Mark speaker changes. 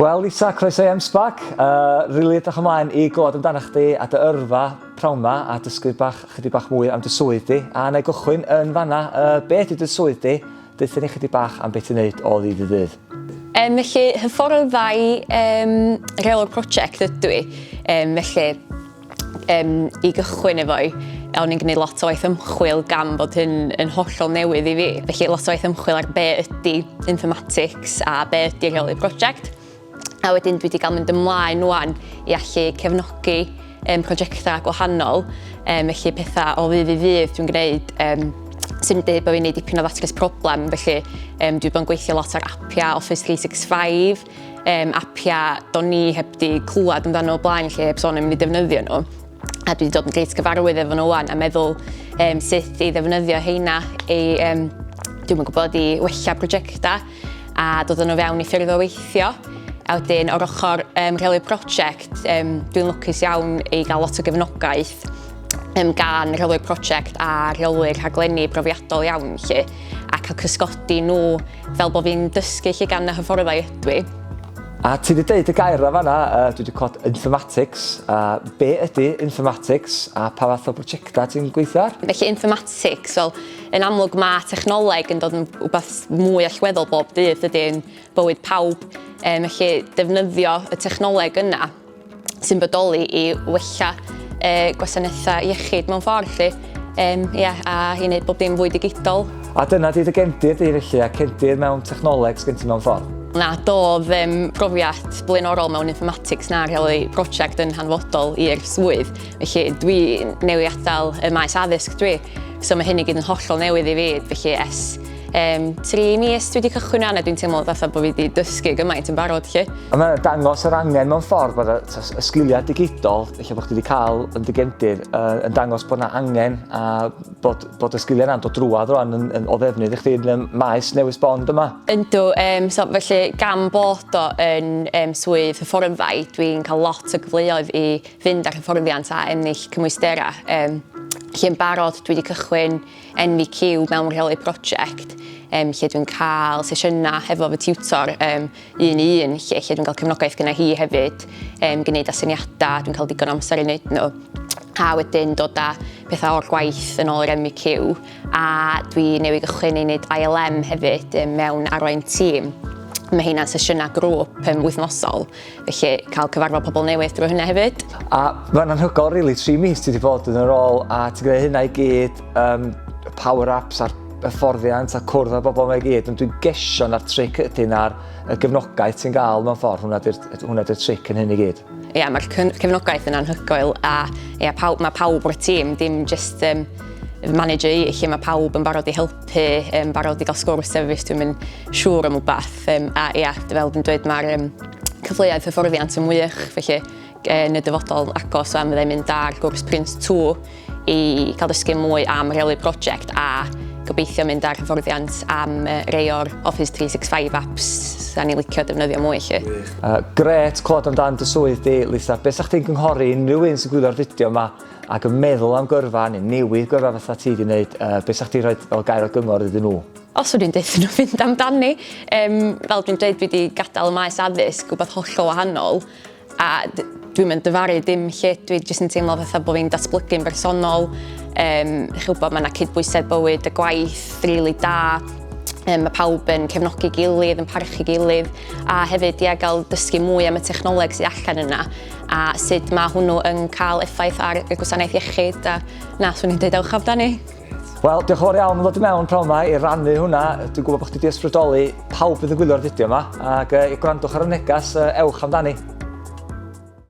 Speaker 1: Wel, Lisa, croeso i M-SParc. Rili edrych ymlaen i glywed amdano chdi a dy yrfa prawn ma a dysgu chydig bach mwy am dy swydd di. A na i gychwyn yn fanna, be ydy dy swydd di? Deutha ni chydig bach am beth i wneud o ddydd i ddydd.
Speaker 2: Felly, hyfforddau rheolwr prosiect ydw i. Felly, i gychwyn efo i, o'n i'n gwneud lot o waith ymchwil gan bod hyn yn hollol newydd i fi. Felly, lot o waith ymchwil ar be ydy Informatics a be ydy rheolwr prosiect. A wedyn dwi wedi cael mynd ymlaen wan i allu cefnogi prosiectau gwahanol. Felly pethau o ddydd i ddydd dwi'n gwneud sy'n dweud bod fi'n gwneud dipyn o ddatgys problem. Felly dwi wedi bod yn gweithio lot ar apia Office 365, apia do'n ni heb di clywed amdano o blaen lle heb sôn am mynd i defnyddio nhw. A dwi wedi dod yn greit gyfarwydd efo nhw wan a meddwl sut i ddefnyddio heina i, dwi'n gwybod, i wella prosiectau a dod nhw fewn i ffyrdd o weithio. A wedyn, o'r ochr rheolwr prosiect, dwi'n lwcus iawn i gael lot o gefnogaeth gan rheolwr prosiect a rheolwyr rhaglenni profiadol iawn lle, a cael cysgodi nhw fel bod fi'n dysgu lle gan y hyfforddau ydw i.
Speaker 1: A ti wedi deud y gair fanna, dwi wedi clywed Informatics. Be ydy Informatics a pa fath o brosiectau ti'n gweithio ar?
Speaker 2: Felly Informatics, wel, yn amlwg mae technoleg yn dod yn rhywbeth mwy allweddol bob dydd ydy'n bywyd pawb. Felly defnyddio y technoleg yna sy'n bodoli i wella gwasanaethau iechyd mewn ffordd lle, a i wneud bob dim fwy digidol.
Speaker 1: A dyna di dy gefndir di felly, a cefndir mewn technoleg sgen ti mewn ffordd?
Speaker 2: Na, doedd profiad blaenorol mewn Informatics na rheoli prosiect yn hanfodol i'r swydd. Felly dwi newi adael y maes addysg dwi, so mae hyn i gyd yn hollol newydd i fi. Felly 3 mis dwi wedi cychwyn a dwi'n teimlo fatha bod fi wedi dysgu gymaint yn barod lle. A mae'n dangos yr angen mewn ffordd bod y sgiliau digidol, lle bod chdi wedi cael yn dy gefndir, yn dangos bod yna angen a bod y sgiliau yna'n dod drwad rwan o ddefnydd i chdi yn y maes newydd bond yma. Yndw, so felly gan bod o yn swydd hyfforddau, dwi'n cael lot o gyfleoedd i fynd ar hyfforddiant a ennill cymwysterau. Lle yn barod dwi wedi cychwyn NVQ mewn rheoli prosiect, lle dwi'n cael sesiynau hefo fy tiwtor un i un, lle dwi'n cael cefnogaeth gyda hi hefyd, gwneud asyniadau, dwi'n cael digon amser i wneud nhw. A wedyn dod â pethau o'r gwaith yn ôl yr NVQ, a dwi newydd gychwyn i wneud ILM hefyd mewn arwain thîm. Mae hynna'n sesiynau grŵp wythnosol, felly cael cyfarfod pobl newydd drwy hynna hefyd.
Speaker 1: A mae'n anhygoel, rili, 3 mis ti wedi bod yn yr ôl a ti'n gwneud hynna i gyd, power-ups a'r hyfforddiant a cwrdd â bobl mae i gyd, ond dwi'n gesio na'r tric ydyn ar y gefnogaeth ti'n gael mewn ffordd, hwnna di'r tric yn hyn i gyd.
Speaker 2: Ia, mae'r cefnogaeth yn anhygoel a mae pawb o'r tîm, dim just manager i, lle mae pawb yn barod i helpu, barod i gael sgwrs efo fi, dwi'n siŵr am wbath. A ia, fel dwi'n dweud, mae'r cyfleoedd hyfforddiant yn wych, felly yn y dyfodol agos am fyddai'n mynd ar gwrs Prince 2 i cael dysgu mwy am rheoli prosiect a gobeithio mynd ar hyfforddiant am rei o'r Office 365 apps a ni'n licio defnyddio mwy lle.
Speaker 1: Gret clywed amdan dy swydd di, Lisa. Be sa'ch ti'n gynghori unrhyw un sy'n gwylio'r fideo yma ac yn meddwl am gyrfa neu newid gyrfa fatha ti wedi wneud, be sa'ch ti'n rhoi fel gair o gyngor iddyn nhw?
Speaker 2: Os dwi'n deud nhw fynd amdani, fel dwi'n dweud dwi wedi gadael y maes addysg, rhywbeth hollol wahanol, a dwi'n mynd dyfaru dim lle, dwi jyst yn teimlo fatha bod fi'n datblygu'n bersonol, chywbod mae yna cydbwysedd bywyd, y gwaith, rili da, mae pawb yn cefnogi gilydd, yn parchu gilydd, a hefyd i gael dysgu mwy am y technoleg sydd allan yna, a sut mae hwnnw yn cael effaith ar y gwasanaeth iechyd, a na, swn i'n dweud ewch amdani.
Speaker 1: Wel, diolch yn fawr iawn am ddod i mewn prawn yma i rannu hwnna. Dwi'n gwybod bod chdi wedi ysbrydoli pawb fydd yn gwylio'r fideo yma, ac i gwrandwch ar y neges, ewch amdani.